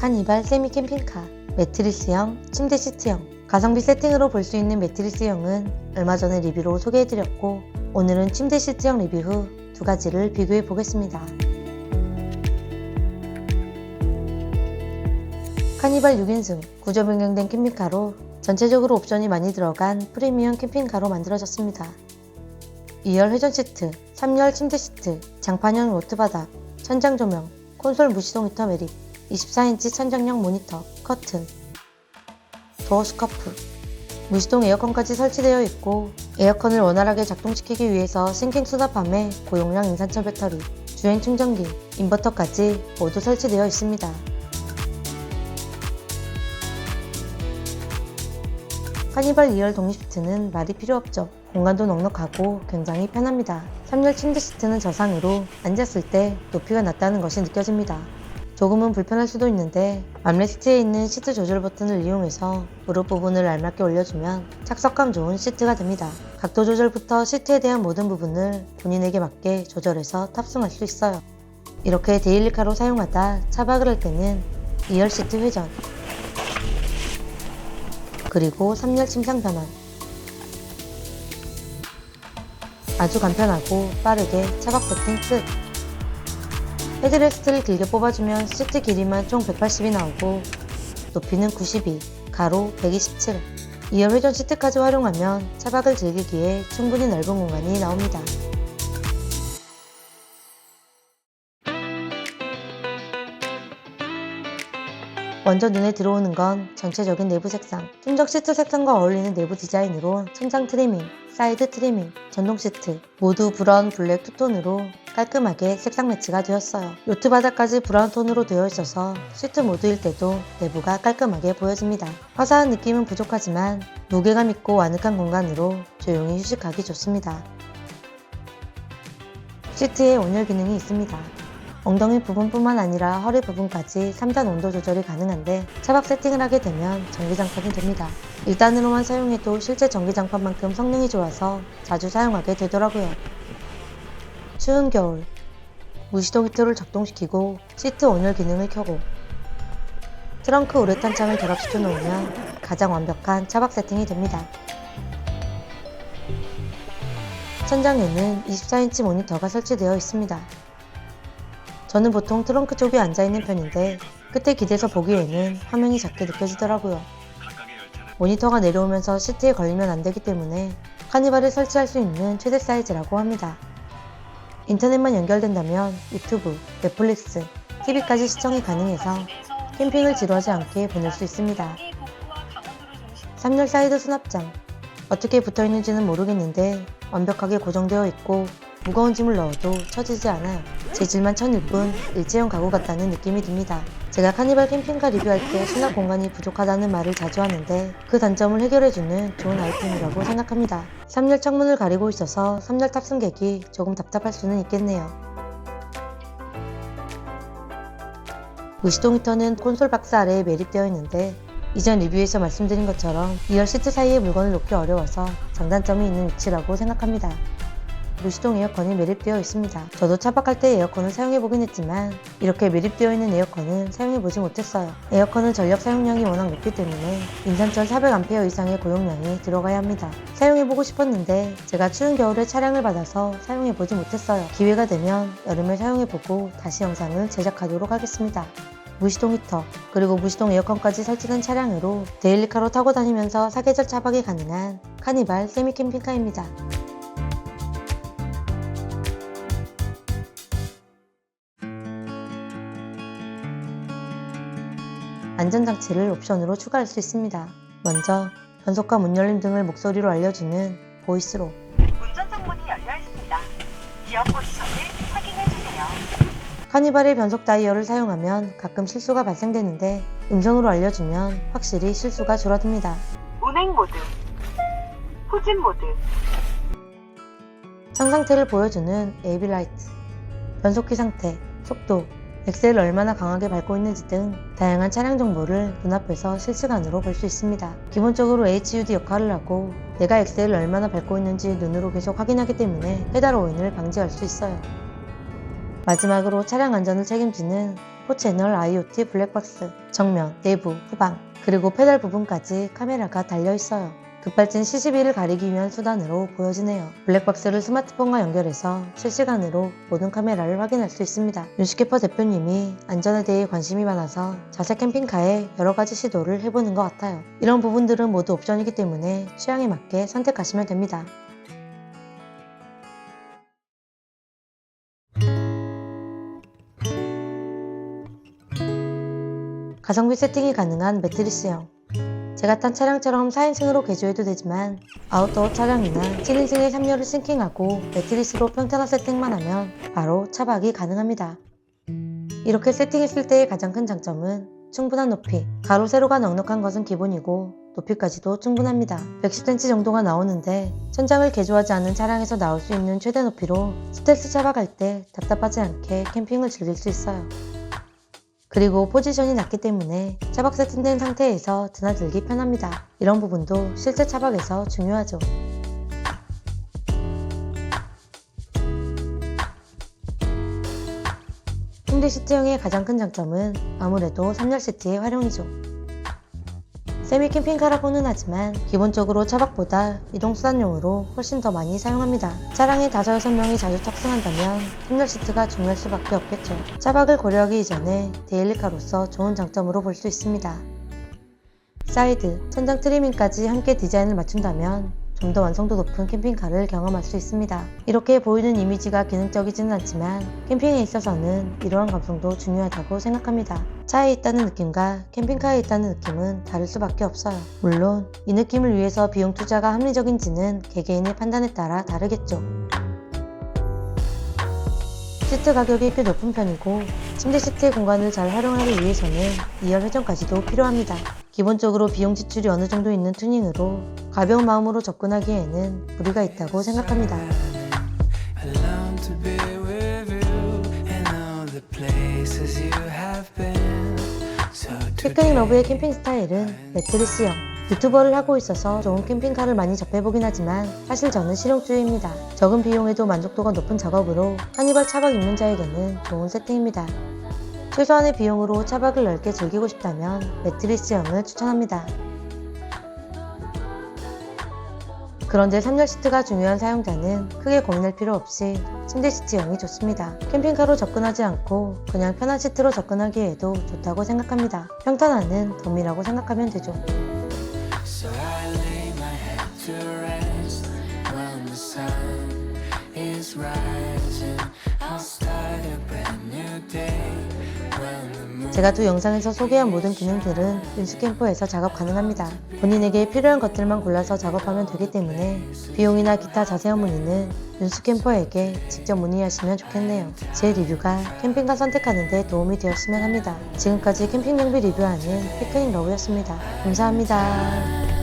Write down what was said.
카니발 세미 캠핑카, 매트리스형, 침대 시트형, 가성비 세팅으로 볼 수 있는 매트리스형은 얼마 전에 리뷰로 소개해드렸고, 오늘은 침대 시트형 리뷰 후 두 가지를 비교해 보겠습니다. 카니발 6인승 구조 변경된 캠핑카로 전체적으로 옵션이 많이 들어간 프리미엄 캠핑카로 만들어졌습니다. 2열 회전 시트, 3열 침대 시트, 장판형 노트바닥, 천장 조명, 콘솔 무시동 히터 매립, 24인치 천장형 모니터, 커튼, 도어 스커프, 무시동 에어컨까지 설치되어 있고, 에어컨을 원활하게 작동시키기 위해서 싱킹 수납함에 고용량 인산철 배터리, 주행 충전기, 인버터까지 모두 설치되어 있습니다. 카니발 2열 독립 시트는 말이 필요 없죠. 공간도 넉넉하고 굉장히 편합니다. 3열 침대 시트는 저상으로 앉았을 때 높이가 낮다는 것이 느껴집니다. 조금은 불편할 수도 있는데 암레스트에 있는 시트 조절 버튼을 이용해서 무릎 부분을 알맞게 올려주면 착석감 좋은 시트가 됩니다. 각도 조절부터 시트에 대한 모든 부분을 본인에게 맞게 조절해서 탑승할 수 있어요. 이렇게 데일리카로 사용하다 차박을 할 때는 2열 시트 회전, 그리고 3열 침상 변환, 아주 간편하고 빠르게 차박 세팅 끝. 헤드레스트를 길게 뽑아주면 시트 길이만 총 180이 나오고 높이는 92, 가로 127. 2열 회전 시트까지 활용하면 차박을 즐기기에 충분히 넓은 공간이 나옵니다. 먼저 눈에 들어오는 건 전체적인 내부 색상. 순정 시트 색상과 어울리는 내부 디자인으로 천장 트리밍, 사이드 트리밍, 전동 시트 모두 브라운 블랙 투톤으로 깔끔하게 색상 매치가 되었어요. 요트 바닥까지 브라운 톤으로 되어 있어서 시트 모드일 때도 내부가 깔끔하게 보여집니다. 화사한 느낌은 부족하지만 무게감 있고 아늑한 공간으로 조용히 휴식하기 좋습니다. 시트에 온열 기능이 있습니다. 엉덩이 부분뿐만 아니라 허리 부분까지 3단 온도 조절이 가능한데 차박 세팅을 하게 되면 전기장판이 됩니다. 1단으로만 사용해도 실제 전기장판만큼 성능이 좋아서 자주 사용하게 되더라고요. 추운 겨울, 무시동 히터를 작동시키고 시트 온열 기능을 켜고 트렁크 우레탄 창을 결합시켜 놓으면 가장 완벽한 차박 세팅이 됩니다. 천장에는 24인치 모니터가 설치되어 있습니다. 저는 보통 트렁크 쪽에 앉아있는 편인데 끝에 기대서 보기에는 화면이 작게 느껴지더라고요. 모니터가 내려오면서 시트에 걸리면 안되기 때문에 카니발을 설치할 수 있는 최대 사이즈라고 합니다. 인터넷만 연결된다면 유튜브, 넷플릭스, TV까지 시청이 가능해서 캠핑을 지루하지 않게 보낼 수 있습니다. 3열 사이드 수납장. 어떻게 붙어있는지는 모르겠는데 완벽하게 고정되어 있고 무거운 짐을 넣어도 처지지 않아요. 재질만 천일 뿐 일체형 가구 같다는 느낌이 듭니다. 제가 카니발 캠핑카 리뷰할 때 수납 공간이 부족하다는 말을 자주 하는데 그 단점을 해결해주는 좋은 아이템이라고 생각합니다. 3열 창문을 가리고 있어서 3열 탑승객이 조금 답답할 수는 있겠네요. 무시동 히터는 콘솔 박스 아래에 매립되어 있는데 이전 리뷰에서 말씀드린 것처럼 2열 시트 사이에 물건을 놓기 어려워서 장단점이 있는 위치라고 생각합니다. 무시동 에어컨이 매립되어 있습니다. 저도 차박할 때 에어컨을 사용해보긴 했지만 이렇게 매립되어 있는 에어컨은 사용해보지 못했어요. 에어컨은 전력 사용량이 워낙 높기 때문에 인산철 400A 이상의 고용량이 들어가야 합니다. 사용해보고 싶었는데 제가 추운 겨울에 차량을 받아서 사용해보지 못했어요. 기회가 되면 여름에 사용해보고 다시 영상을 제작하도록 하겠습니다. 무시동 히터, 그리고 무시동 에어컨까지 설치된 차량으로 데일리카로 타고 다니면서 사계절 차박이 가능한 카니발 세미 캠핑카입니다. 안전장치를 옵션으로 추가할 수 있습니다. 먼저 변속과 문 열림 등을 목소리로 알려주는 보이스로, 운전석 문이 열려 있습니다. 기어 포지션을 확인해주세요. 카니발의 변속 다이얼을 사용하면 가끔 실수가 발생되는데 음성으로 알려주면 확실히 실수가 줄어듭니다. 운행 모드, 후진 모드, 차 상태를 보여주는 AV 라이트, 변속기 상태, 속도, 엑셀을 얼마나 강하게 밟고 있는지 등 다양한 차량 정보를 눈앞에서 실시간으로 볼 수 있습니다. 기본적으로 HUD 역할을 하고 내가 엑셀을 얼마나 밟고 있는지 눈으로 계속 확인하기 때문에 페달 오인을 방지할 수 있어요. 마지막으로 차량 안전을 책임지는 4채널 IoT 블랙박스, 정면, 내부, 후방, 그리고 페달 부분까지 카메라가 달려있어요. 급발진 CCTV를 가리기 위한 수단으로 보여지네요. 블랙박스를 스마트폰과 연결해서 실시간으로 모든 카메라를 확인할 수 있습니다. 윤식캠퍼 대표님이 안전에 대해 관심이 많아서 자세 캠핑카에 여러가지 시도를 해보는 것 같아요. 이런 부분들은 모두 옵션이기 때문에 취향에 맞게 선택하시면 됩니다. 가성비 세팅이 가능한 매트리스형. 제가 탄 차량처럼 4인승으로 개조해도 되지만 아웃도어 차량이나 7인승의 3열을 싱킹하고 매트리스로 평탄화 세팅만 하면 바로 차박이 가능합니다. 이렇게 세팅했을 때의 가장 큰 장점은 충분한 높이, 가로 세로가 넉넉한 것은 기본이고 높이까지도 충분합니다. 110cm 정도가 나오는데 천장을 개조하지 않은 차량에서 나올 수 있는 최대 높이로 스텔스 차박할 때 답답하지 않게 캠핑을 즐길 수 있어요. 그리고 포지션이 낮기 때문에 차박 세팅된 상태에서 드나들기 편합니다. 이런 부분도 실제 차박에서 중요하죠. 침대 시트형의 가장 큰 장점은 아무래도 3열 시트의 활용이죠. 세미 캠핑카라고는 하지만 기본적으로 차박보다 이동수단용으로 훨씬 더 많이 사용합니다. 차량에 5-6명이 자주 탑승한다면 3열 시트가 중요할 수밖에 없겠죠. 차박을 고려하기 이전에 데일리카로서 좋은 장점으로 볼 수 있습니다. 사이드, 천장 트리밍까지 함께 디자인을 맞춘다면 좀 더 완성도 높은 캠핑카를 경험할 수 있습니다. 이렇게 보이는 이미지가 기능적이지는 않지만 캠핑에 있어서는 이러한 감성도 중요하다고 생각합니다. 차에 있다는 느낌과 캠핑카에 있다는 느낌은 다를 수밖에 없어요. 물론 이 느낌을 위해서 비용 투자가 합리적인지는 개개인의 판단에 따라 다르겠죠. 시트 가격이 꽤 높은 편이고 침대 시트의 공간을 잘 활용하기 위해서는 2열 회전까지도 필요합니다. 기본적으로 비용 지출이 어느 정도 있는 튜닝으로 가벼운 마음으로 접근하기에는 무리가 있다고 생각합니다. 피크닉 러브의 캠핑 스타일은 매트리스형. 유튜버를 하고 있어서 좋은 캠핑카를 많이 접해보긴 하지만 사실 저는 실용주의입니다. 적은 비용에도 만족도가 높은 작업으로 한이발 차박 입문자에게는 좋은 세팅입니다. 최소한의 비용으로 차박을 넓게 즐기고 싶다면 매트리스형을 추천합니다. 그런데 3열 시트가 중요한 사용자는 크게 고민할 필요 없이 침대 시트형이 좋습니다. 캠핑카로 접근하지 않고 그냥 편한 시트로 접근하기에도 좋다고 생각합니다. 평탄화는 덤이라고 생각하면 되죠. So I lay my head to rest when the sun is rising. I'll start a brand new day when the moon. 제가 두 영상에서 소개한 모든 기능들은 윤식캠퍼에서 작업 가능합니다. 본인에게 필요한 것들만 골라서 작업하면 되기 때문에 비용이나 기타 자세한 문의는 윤식캠퍼에게 직접 문의하시면 좋겠네요. 제 리뷰가 캠핑카 선택하는 데 도움이 되었으면 합니다. 지금까지 캠핑 경비 리뷰하는 피크닉 러브였습니다. 감사합니다.